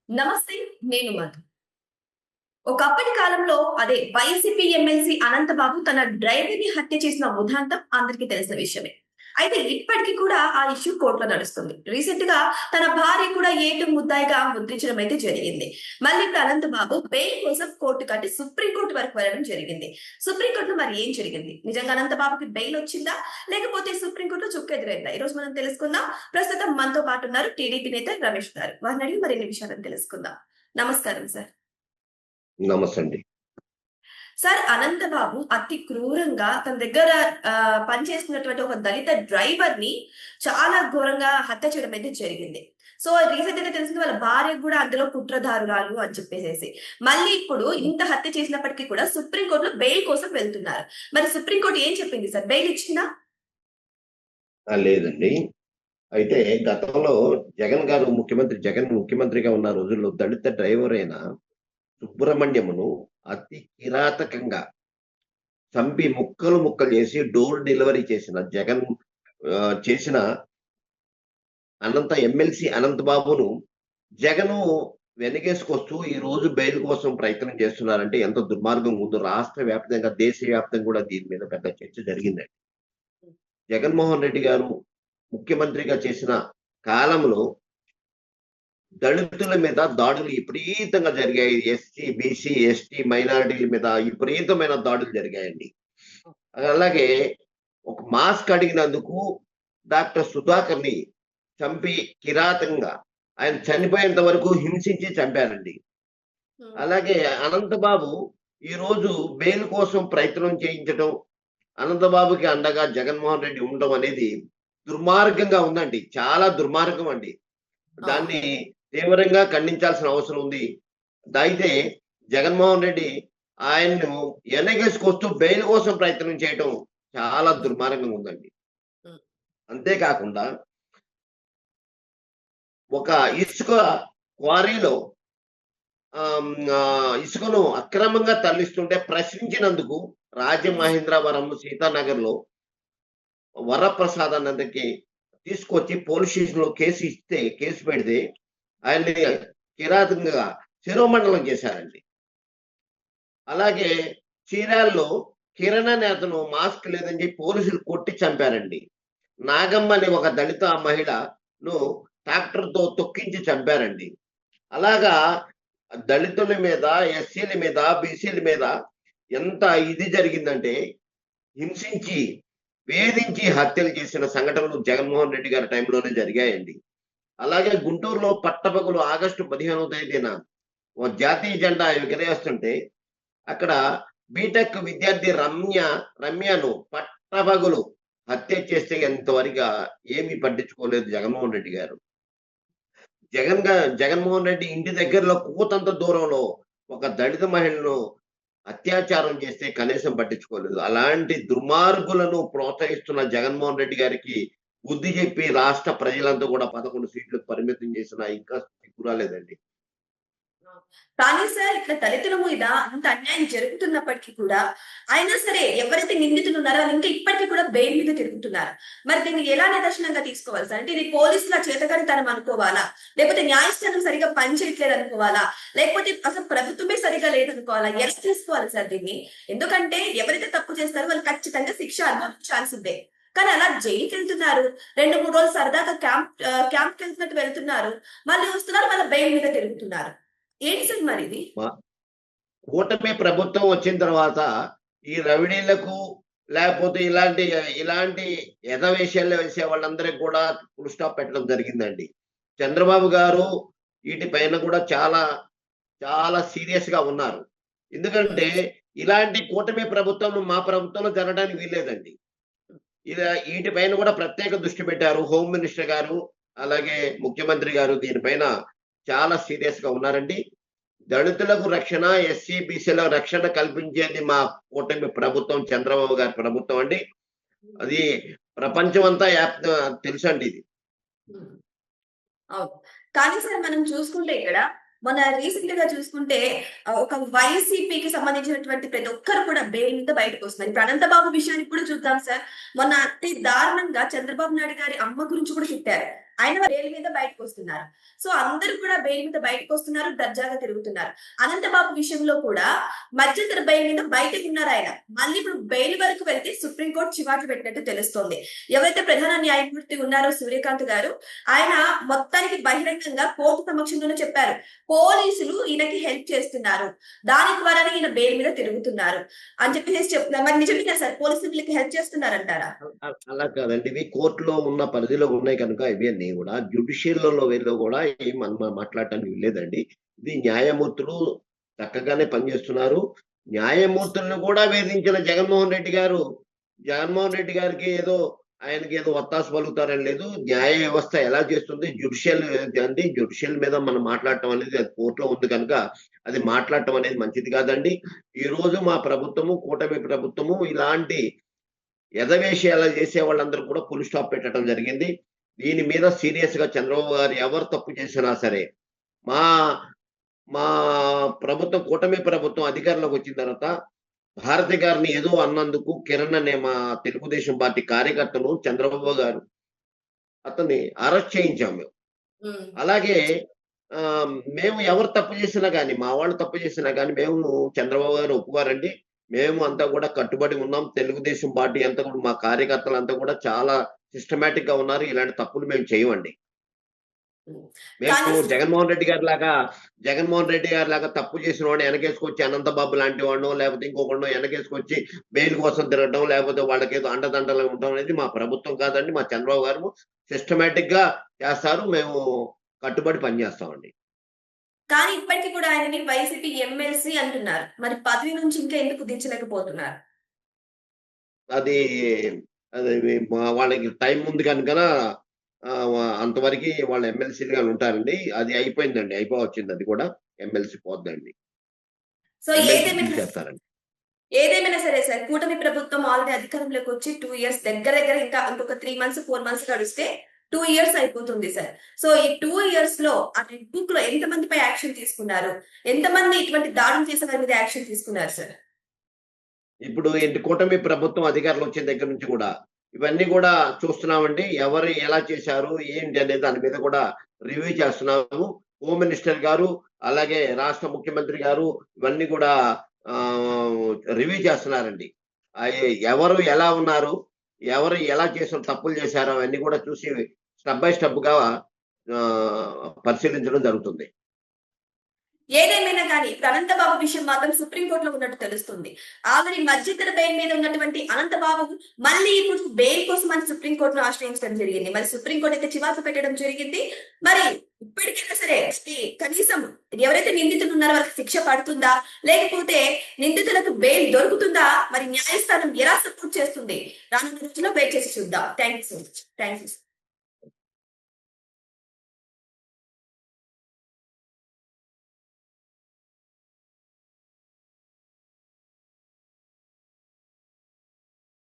నమస్తే. నేను మధు. ఒకప్పటి కాలంలో అదే వైసీపీ ఎమ్మెల్సీ అనంతబాబు తన డ్రైవర్‌ని హత్య చేసిన ఉదంతం అందరికీ తెలిసిన విషయమే. అయితే ఇప్పటికి కూడా ఆ ఇష్యూ కోర్టులో నడుస్తుంది. రీసెంట్‌గా తన భార్య కూడా ఏటు ముద్దాయిగా ముద్రించడం అయితే జరిగింది. మళ్ళీ ఇప్పుడు అనంతబాబు బెయిల్ కోసం కోర్టుకి అంటే సుప్రీం కోర్ట్ వరకు వెళ్ళడం జరిగింది. సుప్రీం కోర్టులో మరి ఏం జరిగింది? నిజంగా అనంతబాబుకి బెయిల్ వచ్చిందా? లేకపోతే సుప్రీం కోర్టులో చుక్కెదురైందా? ఈరోజు మనం తెలుసుకుందాం. ప్రస్తుతం మనతో పాటు ఉన్నారు టీడీపీ నేత రమేష్ గారు. వారిని అడిగి మరిన్ని విషయాలను తెలుసుకుందాం. నమస్కారం సార్. నమస్తే అండి. సార్ అనంతబాబు అతి క్రూరంగా తన దగ్గర పనిచేస్తున్నటువంటి ఒక దళిత డ్రైవర్ ని చాలా ఘోరంగా హత్య చేయడం అయితే జరిగింది. సో రీసెంట్ గా తెలిసింది వాళ్ళ భార్య కూడా అందులో కుట్రదారురాలు అని చెప్పేసేసి. మళ్ళీ ఇప్పుడు ఇంత హత్య చేసినప్పటికీ కూడా సుప్రీం కోర్టులో బెయిల్ కోసం వెళ్తున్నారు. మరి సుప్రీం కోర్టు ఏం చెప్పింది సార్? బెయిల్ ఇచ్చిందా? లేదండి. అయితే గతంలో జగన్ ముఖ్యమంత్రిగా ఉన్న రోజుల్లో దళిత డ్రైవర్ అయిన సుబ్రహ్మణ్యమును అతి కిరాతకంగా చంపి ముక్కలు ముక్కలు చేసి డోర్ డెలివరీ చేసిన ఎమ్మెల్సీ అనంతబాబును జగను వెనకేసుకొస్తూ ఈ రోజు బెయిల్ కోసం ప్రయత్నం చేస్తున్నారంటే ఎంత దుర్మార్గం ఉందో రాష్ట్ర వ్యాప్తంగా, దేశవ్యాప్తంగా కూడా దీని మీద పెద్ద చర్చ జరిగిందండి. జగన్మోహన్ రెడ్డి గారు ముఖ్యమంత్రిగా చేసిన కాలంలో దళితుల మీద దాడులు విపరీతంగా జరిగాయి. ఎస్సీ, బీసీ, ఎస్టీ మైనారిటీల మీద విపరీతమైన దాడులు జరిగాయండి. అలాగే ఒక మాస్క్ అడిగినందుకు డాక్టర్ సుధాకర్‌ని చంపి కిరాతకంగా ఆయన చనిపోయేంత వరకు హింసించి చంపారండి. హ్మ్. అలాగే అనంతబాబు ఈరోజు బెయిల్ కోసం ప్రయత్నం చేయించడం, అనంతబాబుకి అండగా జగన్మోహన్ రెడ్డి ఉండడం అనేది దుర్మార్గంగా ఉందండి. చాలా దుర్మార్గం అండి. అవును. దాన్ని తీవ్రంగా ఖండించాల్సిన అవసరం ఉంది. అయితే జగన్మోహన్ రెడ్డి ఆయన్ను ఎనగేసుకొస్తూ బెయిల్ కోసం ప్రయత్నం చేయటం చాలా దుర్మార్గంగా ఉందండి. హ్మ్. అంతే కాకుండా ఒక ఇసుక క్వారీలో ఇసుకను అక్రమంగా తరలిస్తుంటే ప్రశ్నించినందుకు రాజమహేంద్రవరం, సీతానగర్‌లో వరప్రసాద్ అన్నదకి తీసుకొచ్చి పోలీస్ స్టేషన్‌లో కేసు పెడితే ఆయన్ని కిరాతకంగా శిరోమండలం చేశారండి. అలాగే చీరాల్లో కిరణ్ అనే అతను మాస్క్ లేదని చెప్పి పోలీసులు కొట్టి చంపారండి. నాగమ్మ అనే ఒక దళిత మహిళను ట్రాక్టర్‌తో తొక్కించి చంపారండి. అలాగా దళితుల మీద, ఎస్సీల మీద, బీసీల మీద ఎంత ఇది జరిగిందంటే హింసించి, వేధించి హత్యలు చేసిన సంఘటనలు జగన్మోహన్ రెడ్డి గారి టైంలోనే జరిగాయండి. అలాగే గుంటూరులో పట్టపగలు ఆగస్టు 15వ తేదీన జాతీయ జెండా ఎగరేస్తుంటే అక్కడ బీటెక్ విద్యార్థి రమ్యను పట్టపగలు హత్య చేస్తే ఎంతవరగా ఏమీ పట్టించుకోలేదు జగన్మోహన్ రెడ్డి గారు. జగన్మోహన్ రెడ్డి ఇంటి దగ్గరలో కూతంత దూరంలో ఒక దళిత మహిళను అత్యాచారం చేస్తే కనీసం పట్టించుకోలేదు. అలాంటి దుర్మార్గులను ప్రోత్సహిస్తున్న జగన్మోహన్ రెడ్డి గారికి బుద్ధి చెప్పి రాష్ట్ర ప్రజలంతా కూడా 11 సీట్లకు పరిమితం చేసినా ఇంకా సిగ్గు రాలేదండి. కానీ సార్ ఇట్లా దళితుల మీద అంత అన్యాయం జరుగుతున్నప్పటికీ కూడా అయినా సరే ఎవరైతే నిందితులు ఉన్నారో వాళ్ళు ఇంకా ఇప్పటికీ కూడా బెయిల్ మీద తిరుగుతున్నారు. మరి దీన్ని ఎలా నిదర్శనంగా తీసుకోవాలి సార్? అంటే ఇది పోలీసుల చేతకానితనం అనుకోవాలా? లేకపోతే న్యాయస్థానం సరిగ్గా పనిచేయట్లేదు అనుకోవాలా? లేకపోతే అసలు ప్రభుత్వమే సరిగ్గా లేదనుకోవాలా? ఎలా తీసుకోవాలి సార్ దీన్ని? ఎందుకంటే ఎవరైతే తప్పు చేస్తారో వాళ్ళు ఖచ్చితంగా శిక్ష అనుభవించాల్సిందే. కానీ అలా జైలుకెళ్తున్నారు. 2, 3 రోజులు సరదాగా క్యాంప్‌కెళ్తున్నట్టు వెళ్తున్నారు. మళ్ళీ వస్తున్నారు మళ్ళీ బెయిల్ మీద తిరుగుతున్నారు. ఏంటి సార్ మరిది? మా కూటమి ప్రభుత్వం వచ్చిన తర్వాత ఈ రవిడీలకు లేకపోతే ఇలాంటి ఎగవేషాలు వేసే వాళ్ళందరికి కూడా ఫుల్ స్టాప్ పెట్టడం జరిగిందండి. చంద్రబాబు గారు వీటిపైన కూడా చాలా చాలా సీరియస్ గా ఉన్నారు. ఎందుకంటే ఇలాంటి కూటమి ప్రభుత్వం మా ప్రభుత్వంలో జరగడానికి వీల్లేదండి. ఇలా వీటిపైన కూడా ప్రత్యేక దృష్టి పెట్టారు. హోమ్ మినిస్టర్ గారు, అలాగే ముఖ్యమంత్రి గారు దీనిపైన చాలా సీరియస్ గా ఉన్నారండి. దళితులకు రక్షణ, ఎస్సీ, బీసీలకు రక్షణ కల్పించేది మా కూటమి ప్రభుత్వం, చంద్రబాబు గారి ప్రభుత్వం అండి. అది ప్రపంచమంతా తెలుసండి ఇది. హ్మ్. అవును. కానీ సార్ మనం చూసుకుంటే ఇక్కడ మొన్న రీసెంట్‌గా చూసుకుంటే ఒక వైసీపీకి సంబంధించినటువంటి ప్రతి ఒక్కరు కూడా బెయిల్ మీద బయటకొస్తున్నారు. ఇప్పుడు అనంతబాబు విషయానికి కూడా చూద్దాం సార్. మొన్న అతి దారుణంగా చంద్రబాబు నాయుడు గారి అమ్మ గురించి కూడా తిట్టారు. ఆయన బెయిల్ మీద బయటకు వస్తున్నారు. సో అందరూ కూడా బెయిల్ మీద బయటకు వస్తున్నారు, దర్జాగా తిరుగుతున్నారు. అనంతబాబు విషయంలో కూడా మధ్యంతర బెయిల్ మీద బయటకు ఉన్నారు ఆయన. మళ్ళీ ఇప్పుడు బెయిల్ వరకు వెళ్తే సుప్రీంకోర్టు చివాట్లు పెట్టినట్టు తెలుస్తోంది. ఎవరైతే ప్రధాన న్యాయమూర్తి ఉన్నారో సూర్యకాంత్ గారు, ఆయన మొత్తానికి బహిరంగంగా కోర్టు సమక్షంలోనే చెప్పారు, పోలీసులు ఈయనకి హెల్ప్ చేస్తున్నారు, దాని ద్వారానే ఈయన బెయిల్ మీద తిరుగుతున్నారు అని చెప్పేసి చెప్తున్నారు. మరి నిజమేనా సార్, పోలీసులు వీళ్ళకి హెల్ప్ చేస్తున్నారంటారా? అలా కాదండి. ఇవి కోర్టులో ఉన్న పరిధిలో ఉన్నాయి కనుక ఇవన్నీ కూడా జ్యుడిషియల్‌లో వీళ్ళు కూడా ఏం మనం మాట్లాడటానికి వీల్లేదండి. ఇది న్యాయమూర్తులు చక్కగానే పనిచేస్తున్నారు. న్యాయమూర్తులను కూడా వేధించిన జగన్మోహన్ రెడ్డి గారికి ఆయనకి ఏదో వత్తాసు పలుకుతారని లేదు. న్యాయ వ్యవస్థ ఎలా చేస్తుంది జ్యుడిషియల్ మీద మనం మాట్లాడటం అనేది అది కోర్టులో ఉంది కనుక అది మాట్లాడటం అనేది మంచిది కాదండి. ఈరోజు మా ప్రభుత్వము, కూటమి ప్రభుత్వము ఇలాంటి ఎదవేషయాలు చేసే వాళ్ళందరూ కూడా ఫుల్ స్టాప్ పెట్టడం జరిగింది. దీని మీద సీరియస్‌గా చంద్రబాబు గారు ఎవరు తప్పు చేసినా సరే, మా మా ప్రభుత్వం, కూటమి ప్రభుత్వం అధికారంలోకి వచ్చిన తర్వాత భారతి గారిని ఏదో అన్నందుకు కిరణ్ అనే మా తెలుగుదేశం పార్టీ కార్యకర్తను చంద్రబాబు గారు అతన్ని అరెస్ట్ చేయించాం మేము. ఉమ్. అలాగే మేము ఎవరు తప్పు చేసినా గాని, మా వాళ్ళు తప్పు చేసినా గాని మేము చంద్రబాబు గారు ఒప్పుకోరండి. మేము అంతా కూడా కట్టుబడి ఉన్నాం. తెలుగుదేశం పార్టీ అంతా కూడా మా కార్యకర్తలంతా కూడా చాలా సిస్టమాటిక్‌గా ఉన్నారు. ఇలాంటి తప్పులు మేము చేయమండి. కానీ మేము జగన్మోహన్ రెడ్డి గారిలాగా తప్పు చేసిన వాడిని వెనకేసుకొచ్చి అనంతబాబు లాంటి వాడినో, లేకపోతే ఇంకొకడినో వెనకేసుకొచ్చి బెయిల్ కోసం తిరగడం, లేకపోతే వాళ్ళకేదో అండదండలుగా ఉండడం అనేది మా ప్రభుత్వం కాదండి. మా చంద్రబాబు గారు సిస్టమాటిక్‌గా చేస్తారు. మేము కట్టుబడి పనిచేస్తామండి. కానీ ఇప్పటికి కూడా ఆయనని వైసీపీ ఎమ్మెల్సీ అంటున్నారు. మరి పదవి నుంచి ఇంకా ఎందుకు దించలేకపోతున్నారు? అది అది వాళ్ళకి టైం ఉంది కనుకన అంతవరకి వాళ్ళు ఎమ్మెల్సీలుగా ఉంటారండి. అది అయిపోయిందండి. అయిపోవచ్చింది అది కూడా. ఎమ్మెల్సీ పోద్దండి. సో ఎమ్మెల్సీ తీసేస్తారండి. ఏదేమైనా సరే సార్, కూటమి ప్రభుత్వం ఆల్రెడీ అధికారంలోకి వచ్చి 2 ఇయర్స్ దగ్గర ఇంకా ఇంకొక 3 మంత్స్ 4 మంత్స్ గడిస్తే 2 ఇయర్స్ అయిపోతుంది సార్. సో ఈ 2 ఇయర్స్ లో ఆ రెడ్ బుక్ లో ఎంత మందిపై యాక్షన్ తీసుకున్నారు? ఎంతమంది ఇటువంటి దాడులు చేసిన వారి మీద యాక్షన్ తీసుకున్నారు సార్? ఇప్పుడు కూటమి ప్రభుత్వం అధికారంలో వచ్చిన దగ్గర నుంచి కూడా ఇవన్నీ కూడా చూస్తున్నామండి. ఎవరు ఎలా చేశారు, ఏంటి అనే దాని మీద కూడా రివ్యూ చేస్తున్నాము. హోమ్ మినిస్టర్ గారు, అలాగే రాష్ట్ర ముఖ్యమంత్రి గారు ఇవన్నీ కూడా రివ్యూ చేస్తున్నారండి. ఎవరు ఎలా ఉన్నారు, ఎవరు ఎలా తప్పులు చేశారో అవన్నీ కూడా చూసి స్టెప్ బై స్టెప్‌గా పరిశీలించడం జరుగుతుంది. ఏదేమైనా కానీ ఇప్పుడు అనంతబాబు విషయం మాత్రం సుప్రీంకోర్టులో ఉన్నట్టు తెలుస్తుంది. ఆల్రెడీ మధ్యంతర బెయిల్ మీద ఉన్నటువంటి అనంతబాబు మళ్ళీ ఇప్పుడు బెయిల్ కోసం అని సుప్రీంకోర్టును ఆశ్రయించడం జరిగింది. మరి సుప్రీంకోర్టు అయితే చివాకు పెట్టడం జరిగింది. మరి ఇప్పటికైనా సరే కనీసం ఎవరైతే నిందితులు ఉన్నారో వాళ్ళకి శిక్ష పడుతుందా, లేకపోతే నిందితులకు బెయిల్ దొరుకుతుందా, మరి న్యాయస్థానం ఎలా సపోర్ట్ చేస్తుంది? రానున్న రోజుల్లో వెయిట్ చేసి చూద్దాం. Thank you so much. Thank you.